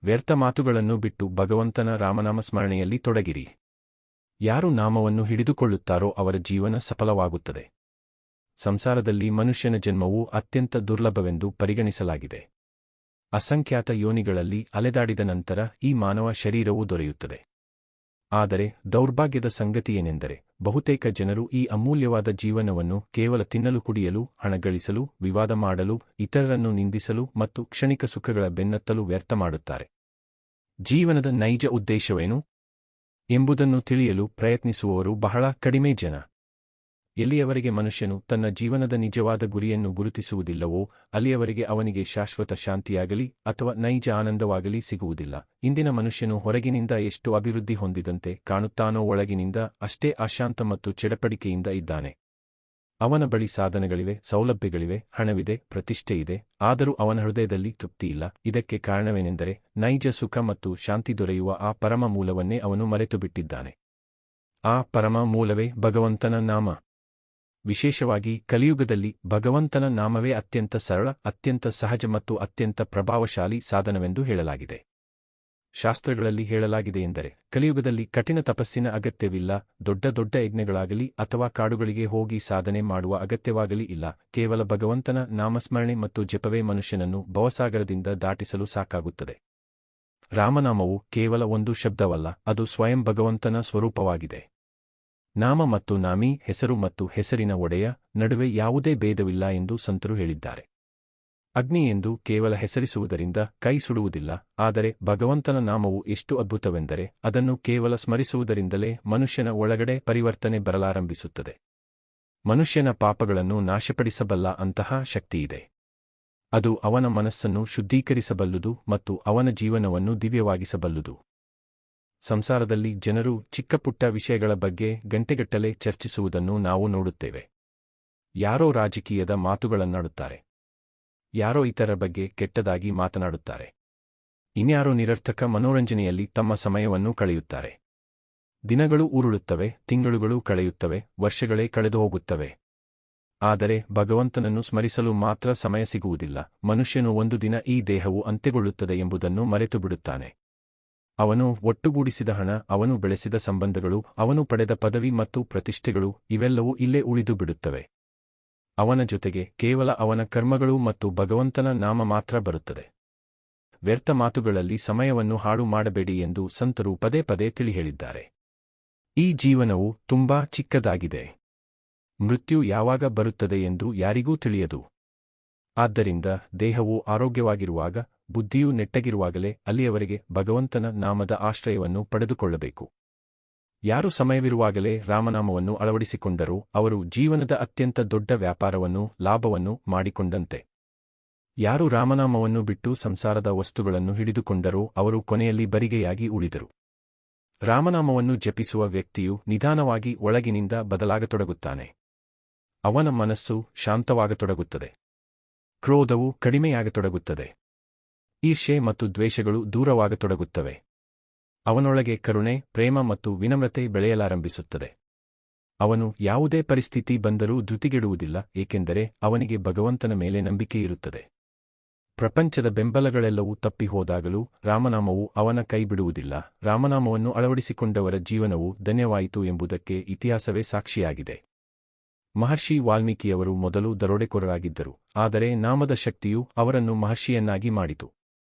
ವ್ಯರ್ಥ ಮಾತುಗಳನ್ನು ಬಿಟ್ಟು ಭಗವಂತನ ರಾಮನಾಮ ಸ್ಮರಣೆಯಲ್ಲಿ ತೊಡಗಿರಿ. ಯಾರು ನಾಮವನ್ನು ಹಿಡಿದುಕೊಳ್ಳುತ್ತಾರೋ ಅವರ ಜೀವನ ಸಫಲವಾಗುತ್ತದೆ. ಸಂಸಾರದಲ್ಲಿ ಮನುಷ್ಯನ ಜನ್ಮವು ಅತ್ಯಂತ ದುರ್ಲಭವೆಂದು ಪರಿಗಣಿಸಲಾಗಿದೆ. ಅಸಂಖ್ಯಾತ ಯೋನಿಗಳಲ್ಲಿ ಅಲೆದಾಡಿದ ನಂತರ ಈ ಮಾನವ ಶರೀರವು ದೊರೆಯುತ್ತದೆ. ಆದರೆ ದೌರ್ಭಾಗ್ಯದ ಸಂಗತಿಯೇನೆಂದರೆ ಬಹುತೇಕ ಜನರು ಈ ಅಮೂಲ್ಯವಾದ ಜೀವನವನ್ನು ಕೇವಲ ತಿನ್ನಲು, ಕುಡಿಯಲು, ಹಣ ಗಳಿಸಲು, ವಿವಾದ ಮಾಡಲು, ಇತರರನ್ನು ನಿಂದಿಸಲು ಮತ್ತು ಕ್ಷಣಿಕ ಸುಖಗಳ ಬೆನ್ನತ್ತಲು ವ್ಯರ್ಥ ಮಾಡುತ್ತಾರೆ. ಜೀವನದ ನೈಜ ಉದ್ದೇಶವೇನು ಎಂಬುದನ್ನು ತಿಳಿಯಲು ಪ್ರಯತ್ನಿಸುವವರು ಬಹಳ ಕಡಿಮೆ ಜನ. ಎಲ್ಲಿಯವರೆಗೆ ಮನುಷ್ಯನು ತನ್ನ ಜೀವನದ ನಿಜವಾದ ಗುರಿಯನ್ನು ಗುರುತಿಸುವುದಿಲ್ಲವೋ ಅಲ್ಲಿಯವರೆಗೆ ಅವನಿಗೆ ಶಾಶ್ವತ ಶಾಂತಿಯಾಗಲಿ ಅಥವಾ ನೈಜ ಆನಂದವಾಗಲಿ ಸಿಗುವುದಿಲ್ಲ. ಇಂದಿನ ಮನುಷ್ಯನು ಹೊರಗಿನಿಂದ ಎಷ್ಟು ಅಭಿವೃದ್ಧಿ ಹೊಂದಿದಂತೆ ಕಾಣುತ್ತಾನೋ ಒಳಗಿನಿಂದ ಅಷ್ಟೇ ಅಶಾಂತ ಮತ್ತು ಚಡಪಡಿಕೆಯಿಂದ ಇದ್ದಾನೆ. ಅವನ ಬಳಿ ಸಾಧನಗಳಿವೆ, ಸೌಲಭ್ಯಗಳಿವೆ, ಹಣವಿದೆ, ಪ್ರತಿಷ್ಠೆಯಿದೆ, ಆದರೂ ಅವನ ಹೃದಯದಲ್ಲಿ ತೃಪ್ತಿಯಿಲ್ಲ. ಇದಕ್ಕೆ ಕಾರಣವೇನೆಂದರೆ ನೈಜ ಸುಖ ಮತ್ತು ಶಾಂತಿ ದೊರೆಯುವ ಆ ಪರಮ ಮೂಲವನ್ನೇ ಅವನು ಮರೆತುಬಿಟ್ಟಿದ್ದಾನೆ. ಆ ಪರಮ ಮೂಲವೇ ಭಗವಂತನ ನಾಮ. ವಿಶೇಷವಾಗಿ ಕಲಿಯುಗದಲ್ಲಿ ಭಗವಂತನ ನಾಮವೇ ಅತ್ಯಂತ ಸರಳ, ಅತ್ಯಂತ ಸಹಜ ಮತ್ತು ಅತ್ಯಂತ ಪ್ರಭಾವಶಾಲಿ ಸಾಧನವೆಂದು ಹೇಳಲಾಗಿದೆ. ಶಾಸ್ತ್ರಗಳಲ್ಲಿ ಹೇಳಲಾಗಿದೆ ಎಂದರೆ ಕಲಿಯುಗದಲ್ಲಿ ಕಠಿಣ ತಪಸ್ಸಿನ ಅಗತ್ಯವಿಲ್ಲ, ದೊಡ್ಡ ದೊಡ್ಡ ಯಜ್ಞಗಳಾಗಲಿ ಅಥವಾ ಕಾಡುಗಳಿಗೆ ಹೋಗಿ ಸಾಧನೆ ಮಾಡುವ ಅಗತ್ಯವಾಗಲಿ ಇಲ್ಲ. ಕೇವಲ ಭಗವಂತನ ನಾಮಸ್ಮರಣೆ ಮತ್ತು ಜಪವೇ ಮನುಷ್ಯನನ್ನು ಭವಸಾಗರದಿಂದ ದಾಟಿಸಲು ಸಾಕಾಗುತ್ತದೆ. ರಾಮನಾಮವು ಕೇವಲ ಒಂದು ಶಬ್ದವಲ್ಲ, ಅದು ಸ್ವಯಂ ಭಗವಂತನ ಸ್ವರೂಪವಾಗಿದೆ. ನಾಮ ಮತ್ತು ನಾಮಿ, ಹೆಸರು ಮತ್ತು ಹೆಸರಿನ ಒಡೆಯ ನಡುವೆ ಯಾವುದೇ ಭೇದವಿಲ್ಲ ಎಂದು ಸಂತರು ಹೇಳಿದ್ದಾರೆ. ಅಗ್ನಿ ಎಂದು ಕೇವಲ ಹೆಸರಿಸುವುದರಿಂದ ಕೈ ಸುಡುವುದಿಲ್ಲ, ಆದರೆ ಭಗವಂತನ ನಾಮವು ಎಷ್ಟು ಅದ್ಭುತವೆಂದರೆ ಅದನ್ನು ಕೇವಲ ಸ್ಮರಿಸುವುದರಿಂದಲೇ ಮನುಷ್ಯನ ಒಳಗಡೆ ಪರಿವರ್ತನೆ ಬರಲಾರಂಭಿಸುತ್ತದೆ. ಮನುಷ್ಯನ ಪಾಪಗಳನ್ನು ನಾಶಪಡಿಸಬಲ್ಲ ಅಂತಹ ಶಕ್ತಿಯಿದೆ. ಅದು ಅವನ ಮನಸ್ಸನ್ನು ಶುದ್ಧೀಕರಿಸಬಲ್ಲುದು ಮತ್ತು ಅವನ ಜೀವನವನ್ನು ದಿವ್ಯವಾಗಿಸಬಲ್ಲುದು. ಸಂಸಾರದಲ್ಲಿ ಜನರು ಚಿಕ್ಕಪುಟ್ಟ ವಿಷಯಗಳ ಬಗ್ಗೆ ಗಂಟೆಗಟ್ಟಲೆ ಚರ್ಚಿಸುವುದನ್ನು ನಾವು ನೋಡುತ್ತೇವೆ. ಯಾರೋ ರಾಜಕೀಯದ ಮಾತುಗಳನ್ನಾಡುತ್ತಾರೆ, ಯಾರೋ ಇತರರ ಬಗ್ಗೆ ಕೆಟ್ಟದಾಗಿ ಮಾತನಾಡುತ್ತಾರೆ, ಇನ್ಯಾರೋ ನಿರರ್ಥಕ ಮನೋರಂಜನೆಯಲ್ಲಿ ತಮ್ಮ ಸಮಯವನ್ನು ಕಳೆಯುತ್ತಾರೆ. ದಿನಗಳು ಉರುಳುತ್ತವೆ, ತಿಂಗಳುಗಳು ಕಳೆಯುತ್ತವೆ, ವರ್ಷಗಳೇ ಕಳೆದು ಹೋಗುತ್ತವೆ. ಆದರೆ ಭಗವಂತನನ್ನು ಸ್ಮರಿಸಲು ಮಾತ್ರ ಸಮಯ ಸಿಗುವುದಿಲ್ಲ. ಮನುಷ್ಯನು ಒಂದು ದಿನ ಈ ದೇಹವು ಅಂತ್ಯಗೊಳ್ಳುತ್ತದೆ ಎಂಬುದನ್ನು ಮರೆತುಬಿಡುತ್ತಾನೆ. ಅವನು ಒಟ್ಟುಗೂಡಿಸಿದ ಹಣ, ಅವನು ಬೆಳೆಸಿದ ಸಂಬಂಧಗಳು, ಅವನು ಪಡೆದ ಪದವಿ ಮತ್ತು ಪ್ರತಿಷ್ಠೆಗಳು ಇವೆಲ್ಲವೂ ಇಲ್ಲೇ ಉಳಿದು ಬಿಡುತ್ತವೆ. ಅವನ ಜೊತೆಗೆ ಕೇವಲ ಅವನ ಕರ್ಮಗಳು ಮತ್ತು ಭಗವಂತನ ನಾಮ ಮಾತ್ರ ಬರುತ್ತದೆ. ವ್ಯರ್ಥ ಮಾತುಗಳಲ್ಲಿ ಸಮಯವನ್ನು ಹಾಳು ಮಾಡಬೇಡಿ ಎಂದು ಸಂತರು ಪದೇ ಪದೇ ತಿಳಿ ಹೇಳಿದ್ದಾರೆ. ಈ ಜೀವನವು ತುಂಬಾ ಚಿಕ್ಕದಾಗಿದೆ. ಮೃತ್ಯು ಯಾವಾಗ ಬರುತ್ತದೆ ಎಂದು ಯಾರಿಗೂ ತಿಳಿಯದು. ಆದ್ದರಿಂದ ದೇಹವು ಆರೋಗ್ಯವಾಗಿರುವಾಗ, ಬುದ್ಧಿಯು ನೆಟ್ಟಗಿರುವಾಗಲೇ ಅಲ್ಲಿಯವರೆಗೆ ಭಗವಂತನ ನಾಮದ ಆಶ್ರಯವನ್ನು ಪಡೆದುಕೊಳ್ಳಬೇಕು. ಯಾರು ಸಮಯವಿರುವಾಗಲೇ ರಾಮನಾಮವನ್ನು ಅಳವಡಿಸಿಕೊಂಡರೋ ಅವರು ಜೀವನದ ಅತ್ಯಂತ ದೊಡ್ಡ ವ್ಯಾಪಾರವನ್ನು, ಲಾಭವನ್ನು ಮಾಡಿಕೊಂಡಂತೆ. ಯಾರು ರಾಮನಾಮವನ್ನು ಬಿಟ್ಟು ಸಂಸಾರದ ವಸ್ತುಗಳನ್ನು ಹಿಡಿದುಕೊಂಡರೋ ಅವರು ಕೊನೆಯಲ್ಲಿ ಬರಿಗೆಯಾಗಿ ಉಳಿದರು. ರಾಮನಾಮವನ್ನು ಜಪಿಸುವ ವ್ಯಕ್ತಿಯು ನಿಧಾನವಾಗಿ ಒಳಗಿನಿಂದ ಬದಲಾಗತೊಡಗುತ್ತಾನೆ. ಅವನ ಮನಸ್ಸು ಶಾಂತವಾಗತೊಡಗುತ್ತದೆ. ಕ್ರೋಧವು ಕಡಿಮೆಯಾಗತೊಡಗುತ್ತದೆ. ಈರ್ಷ್ಯೆ ಮತ್ತು ದ್ವೇಷಗಳು ದೂರವಾಗತೊಡಗುತ್ತವೆ. ಅವನೊಳಗೆ ಕರುಣೆ, ಪ್ರೇಮ ಮತ್ತು ವಿನಮ್ರತೆ ಬೆಳೆಯಲಾರಂಭಿಸುತ್ತದೆ. ಅವನು ಯಾವುದೇ ಪರಿಸ್ಥಿತಿ ಬಂದರೂ ಧೃತಿಗೆಡುವುದಿಲ್ಲ, ಏಕೆಂದರೆ ಅವನಿಗೆ ಭಗವಂತನ ಮೇಲೆ ನಂಬಿಕೆಯಿರುತ್ತದೆ. ಪ್ರಪಂಚದ ಬೆಂಬಲಗಳೆಲ್ಲವೂ ತಪ್ಪಿಹೋದಾಗಲೂ ರಾಮನಾಮವು ಅವನ ಕೈ ಬಿಡುವುದಿಲ್ಲ. ರಾಮನಾಮವನ್ನು ಅಳವಡಿಸಿಕೊಂಡವರ ಜೀವನವು ಧನ್ಯವಾಯಿತು ಎಂಬುದಕ್ಕೆ ಇತಿಹಾಸವೇ ಸಾಕ್ಷಿಯಾಗಿದೆ. ಮಹರ್ಷಿ ವಾಲ್ಮೀಕಿಯವರು ಮೊದಲು ದರೋಡೆಕೋರರಾಗಿದ್ದರು, ಆದರೆ ನಾಮದ ಶಕ್ತಿಯು ಅವರನ್ನು ಮಹರ್ಷಿಯನ್ನಾಗಿ ಮಾಡಿತು.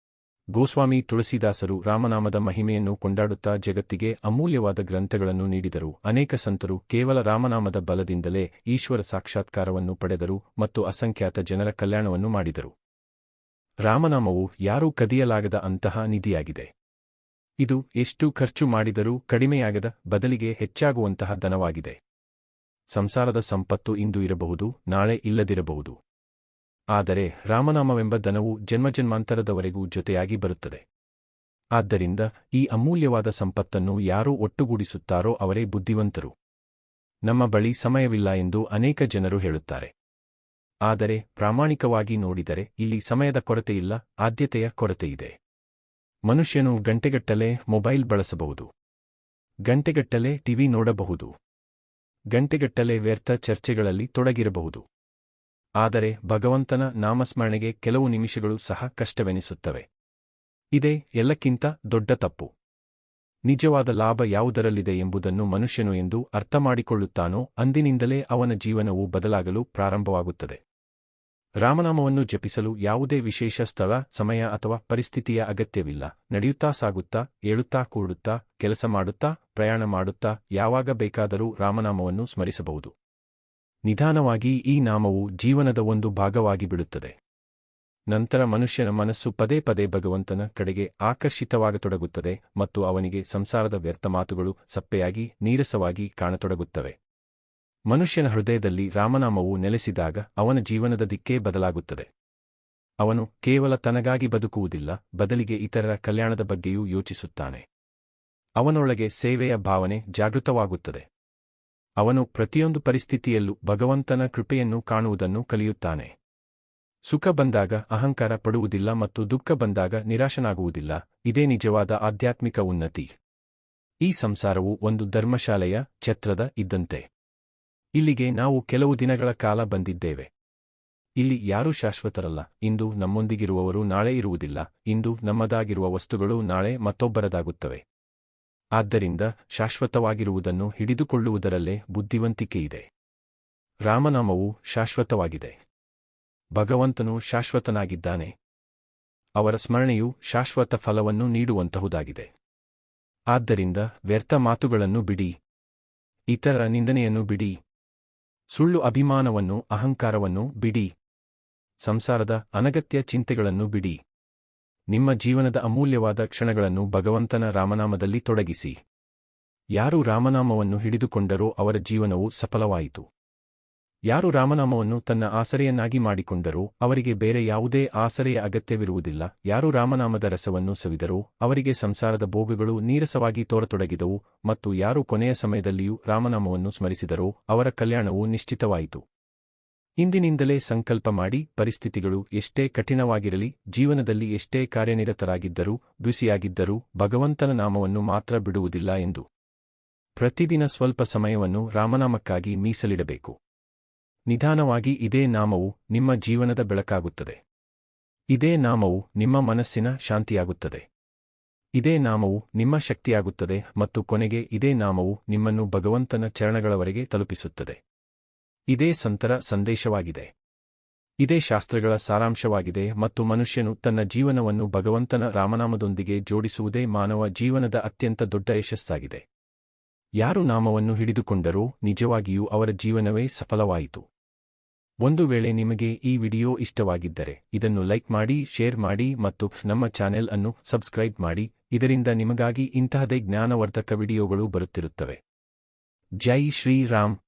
ಗೋಸ್ವಾಮಿ ತುಳಸಿದಾಸರು ರಾಮನಾಮದ ಮಹಿಮೆಯನ್ನು ಕೊಂಡಾಡುತ್ತಾ ಜಗತ್ತಿಗೆ ಅಮೂಲ್ಯವಾದ ಗ್ರಂಥಗಳನ್ನು ನೀಡಿದರು. ಅನೇಕ ಸಂತರು ಕೇವಲ ರಾಮನಾಮದ ಬಲದಿಂದಲೇ ಈಶ್ವರ ಸಾಕ್ಷಾತ್ಕಾರವನ್ನು ಪಡೆದರು ಮತ್ತು ಅಸಂಖ್ಯಾತ ಜನರ ಕಲ್ಯಾಣವನ್ನು ಮಾಡಿದರು. ರಾಮನಾಮವು ಯಾರೂ ಕದಿಯಲಾಗದ ಅಂತಹ ನಿಧಿಯಾಗಿದೆ. ಇದು ಎಷ್ಟು ಖರ್ಚು ಮಾಡಿದರೂ ಕಡಿಮೆಯಾಗದ, ಬದಲಿಗೆ ಹೆಚ್ಚಾಗುವಂತಹ ಧನವಾಗಿದೆ. ಸಂಸಾರದ ಸಂಪತ್ತು ಇಂದು ಇರಬಹುದು, ನಾಳೆ ಇಲ್ಲದಿರಬಹುದು. ಆದರೆ ರಾಮನಾಮವೆಂಬ ಧನವು ಜನ್ಮಜನ್ಮಾಂತರದವರೆಗೂ ಜೊತೆಯಾಗಿ ಬರುತ್ತದೆ. ಆದ್ದರಿಂದ ಈ ಅಮೂಲ್ಯವಾದ ಸಂಪತ್ತನ್ನು ಯಾರು ಒಟ್ಟುಗೂಡಿಸುತ್ತಾರೋ ಅವರೇ ಬುದ್ಧಿವಂತರು. ನಮ್ಮ ಬಳಿ ಸಮಯವಿಲ್ಲ ಎಂದು ಅನೇಕ ಜನರು ಹೇಳುತ್ತಾರೆ. ಆದರೆ ಪ್ರಾಮಾಣಿಕವಾಗಿ ನೋಡಿದರೆ ಇಲ್ಲಿ ಸಮಯದ ಕೊರತೆಯಿಲ್ಲ, ಆದ್ಯತೆಯ ಕೊರತೆಯಿದೆ. ಮನುಷ್ಯನು ಗಂಟೆಗಟ್ಟಲೆ ಮೊಬೈಲ್ ಬಳಸಬಹುದು, ಗಂಟೆಗಟ್ಟಲೆ ಟಿವಿ ನೋಡಬಹುದು, ಗಂಟೆಗಟ್ಟಲೆ ವ್ಯರ್ಥ ಚರ್ಚೆಗಳಲ್ಲಿ ತೊಡಗಿರಬಹುದು. ಆದರೆ ಭಗವಂತನ ನಾಮಸ್ಮರಣೆಗೆ ಕೆಲವು ನಿಮಿಷಗಳು ಸಹ ಕಷ್ಟವೆನಿಸುತ್ತವೆ. ಇದೇ ಎಲ್ಲಕ್ಕಿಂತ ದೊಡ್ಡ ತಪ್ಪು. ನಿಜವಾದ ಲಾಭ ಯಾವುದರಲ್ಲಿದೆ ಎಂಬುದನ್ನು ಮನುಷ್ಯನು ಎಂದು ಅರ್ಥಮಾಡಿಕೊಳ್ಳುತ್ತಾನೋ ಅಂದಿನಿಂದಲೇ ಅವನ ಜೀವನವು ಬದಲಾಗಲು ಪ್ರಾರಂಭವಾಗುತ್ತದೆ. ರಾಮನಾಮವನ್ನು ಜಪಿಸಲು ಯಾವುದೇ ವಿಶೇಷ ಸ್ಥಳ, ಸಮಯ ಅಥವಾ ಪರಿಸ್ಥಿತಿಯ ಅಗತ್ಯವಿಲ್ಲ. ನಡೆಯುತ್ತಾ ಸಾಗುತ್ತಾ, ಏಳುತ್ತಾ ಕೂಡುತ್ತಾ, ಕೆಲಸ ಮಾಡುತ್ತಾ, ಪ್ರಯಾಣ ಮಾಡುತ್ತಾ ಯಾವಾಗ ಬೇಕಾದರೂ ರಾಮನಾಮವನ್ನು ಸ್ಮರಿಸಬಹುದು. ನಿಧಾನವಾಗಿ ಈ ನಾಮವು ಜೀವನದ ಒಂದು ಭಾಗವಾಗಿ ಬಿಡುತ್ತದೆ. ನಂತರ ಮನುಷ್ಯನ ಮನಸ್ಸು ಪದೇ ಪದೇ ಭಗವಂತನ ಕಡೆಗೆ ಆಕರ್ಷಿತವಾಗತೊಡಗುತ್ತದೆ ಮತ್ತು ಅವನಿಗೆ ಸಂಸಾರದ ವ್ಯರ್ಥ ಮಾತುಗಳು ಸಪ್ಪೆಯಾಗಿ, ನೀರಸವಾಗಿ ಕಾಣತೊಡಗುತ್ತವೆ. ಮನುಷ್ಯನ ಹೃದಯದಲ್ಲಿ ರಾಮನಾಮವು ನೆಲೆಸಿದಾಗ ಅವನ ಜೀವನದ ದಿಕ್ಕೇ ಬದಲಾಗುತ್ತದೆ. ಅವನು ಕೇವಲ ತನಗಾಗಿ ಬದುಕುವುದಿಲ್ಲ, ಬದಲಿಗೆ ಇತರರ ಕಲ್ಯಾಣದ ಬಗ್ಗೆಯೂ ಯೋಚಿಸುತ್ತಾನೆ. ಅವನೊಳಗೆ ಸೇವೆಯ ಭಾವನೆ ಜಾಗೃತವಾಗುತ್ತದೆ. ಅವನು ಪ್ರತಿಯೊಂದು ಪರಿಸ್ಥಿತಿಯಲ್ಲೂ ಭಗವಂತನ ಕೃಪೆಯನ್ನು ಕಾಣುವುದನ್ನು ಕಲಿಯುತ್ತಾನೆ. ಸುಖ ಬಂದಾಗ ಅಹಂಕಾರ ಪಡುವುದಿಲ್ಲ ಮತ್ತು ದುಃಖ ಬಂದಾಗ ನಿರಾಶನಾಗುವುದಿಲ್ಲ. ಇದೇ ನಿಜವಾದ ಆಧ್ಯಾತ್ಮಿಕ ಉನ್ನತಿ. ಈ ಸಂಸಾರವು ಒಂದು ಧರ್ಮಶಾಲೆಯ ಛತ್ರದ ಇದ್ದಂತೆ. ಇಲ್ಲಿಗೆ ನಾವು ಕೆಲವು ದಿನಗಳ ಕಾಲ ಬಂದಿದ್ದೇವೆ. ಇಲ್ಲಿ ಯಾರೂ ಶಾಶ್ವತರಲ್ಲ. ಇಂದು ನಮ್ಮೊಂದಿಗಿರುವವರು ನಾಳೆ ಇರುವುದಿಲ್ಲ. ಇಂದು ನಮ್ಮದಾಗಿರುವ ವಸ್ತುಗಳು ನಾಳೆ ಮತ್ತೊಬ್ಬರದಾಗುತ್ತವೆ. ಆದ್ದರಿಂದ ಶಾಶ್ವತವಾಗಿರುವುದನ್ನು ಹಿಡಿದುಕೊಳ್ಳುವುದರಲ್ಲೇ ಬುದ್ಧಿವಂತಿಕೆಯಿದೆ. ರಾಮನಾಮವು ಶಾಶ್ವತವಾಗಿದೆ. ಭಗವಂತನು ಶಾಶ್ವತನಾಗಿದ್ದಾನೆ. ಅವರ ಸ್ಮರಣೆಯು ಶಾಶ್ವತ ಫಲವನ್ನು ನೀಡುವಂತಹುದಾಗಿದೆ. ಆದ್ದರಿಂದ ವ್ಯರ್ಥ ಮಾತುಗಳನ್ನು ಬಿಡಿ. ಇತರರ ನಿಂದನೆಯನ್ನು ಬಿಡಿ. ಸುಳ್ಳು ಅಭಿಮಾನವನ್ನು, ಅಹಂಕಾರವನ್ನು ಬಿಡಿ. ಸಂಸಾರದ ಅನಗತ್ಯ ಚಿಂತೆಗಳನ್ನು ಬಿಡಿ. ನಿಮ್ಮ ಜೀವನದ ಅಮೂಲ್ಯವಾದ ಕ್ಷಣಗಳನ್ನು ಭಗವಂತನ ರಾಮನಾಮದಲ್ಲಿ ತೊಡಗಿಸಿ. ಯಾರು ರಾಮನಾಮವನ್ನು ಹಿಡಿದುಕೊಂಡರೋ ಅವರ ಜೀವನವು ಸಫಲವಾಯಿತು. ಯಾರು ರಾಮನಾಮವನ್ನು ತನ್ನ ಆಸರೆಯನ್ನಾಗಿ ಮಾಡಿಕೊಂಡರೋ ಅವರಿಗೆ ಬೇರೆ ಯಾವುದೇ ಆಸರೆಯ ಅಗತ್ಯವಿರುವುದಿಲ್ಲ. ಯಾರು ರಾಮನಾಮದ ರಸವನ್ನು ಸವಿದರೋ ಅವರಿಗೆ ಸಂಸಾರದ ಭೋಗಗಳು ನೀರಸವಾಗಿ ತೋರತೊಡಗಿದವು ಮತ್ತು ಯಾರು ಕೊನೆಯ ಸಮಯದಲ್ಲಿಯೂ ರಾಮನಾಮವನ್ನು ಸ್ಮರಿಸಿದರೋ ಅವರ ಕಲ್ಯಾಣವು ನಿಶ್ಚಿತವಾಯಿತು. ಇಂದಿನಿಂದಲೇ ಸಂಕಲ್ಪ ಮಾಡಿ, ಪರಿಸ್ಥಿತಿಗಳು ಎಷ್ಟೇ ಕಠಿಣವಾಗಿರಲಿ, ಜೀವನದಲ್ಲಿ ಎಷ್ಟೇ ಕಾರ್ಯನಿರತರಾಗಿದ್ದರೂ, ಬ್ಯುಸಿಯಾಗಿದ್ದರೂ ಭಗವಂತನ ನಾಮವನ್ನು ಮಾತ್ರ ಬಿಡುವುದಿಲ್ಲ ಎಂದು. ಪ್ರತಿದಿನ ಸ್ವಲ್ಪ ಸಮಯವನ್ನು ರಾಮನಾಮಕ್ಕಾಗಿ ಮೀಸಲಿಡಬೇಕು. ನಿಧಾನವಾಗಿ ಇದೇ ನಾಮವು ನಿಮ್ಮ ಜೀವನದ ಬೆಳಕಾಗುತ್ತದೆ. ಇದೇ ನಾಮವು ನಿಮ್ಮ ಮನಸ್ಸಿನ ಶಾಂತಿಯಾಗುತ್ತದೆ. ಇದೇ ನಾಮವು ನಿಮ್ಮ ಶಕ್ತಿಯಾಗುತ್ತದೆ ಮತ್ತು ಕೊನೆಗೆ ಇದೇ ನಾಮವು ನಿಮ್ಮನ್ನು ಭಗವಂತನ ಚರಣಗಳವರೆಗೆ ತಲುಪಿಸುತ್ತದೆ. ಇದೇ ಸಂತರ ಸಂದೇಶವಾಗಿದೆ. ಇದೇ ಶಾಸ್ತ್ರಗಳ ಸಾರಾಂಶವಾಗಿದೆ ಮತ್ತು ಮನುಷ್ಯನು ತನ್ನ ಜೀವನವನ್ನು ಭಗವಂತನ ರಾಮನಾಮದೊಂದಿಗೆ ಜೋಡಿಸುವುದೇ ಮಾನವ ಜೀವನದ ಅತ್ಯಂತ ದೊಡ್ಡ ಯಶಸ್ಸಾಗಿದೆ. ಯಾರು ನಾಮವನ್ನು ಹಿಡಿದುಕೊಂಡರೋ ನಿಜವಾಗಿಯೂ ಅವರ ಜೀವನವೇ ಸಫಲವಾಯಿತು. ಒಂದು ವೇಳೆ ನಿಮಗೆ ಈ ವಿಡಿಯೋ ಇಷ್ಟವಾಗಿದ್ದರೆ ಇದನ್ನು ಲೈಕ್ ಮಾಡಿ, ಶೇರ್ ಮಾಡಿ ಮತ್ತು ನಮ್ಮ ಚಾನೆಲ್ ಅನ್ನು ಸಬ್ಸ್ಕ್ರೈಬ್ ಮಾಡಿ. ಇದರಿಂದ ನಿಮಗಾಗಿ ಇಂತಹದೇ ಜ್ಞಾನವರ್ಧಕ ವಿಡಿಯೋಗಳು ಬರುತ್ತಿರುತ್ತವೆ. ಜೈ ಶ್ರೀರಾಮ್.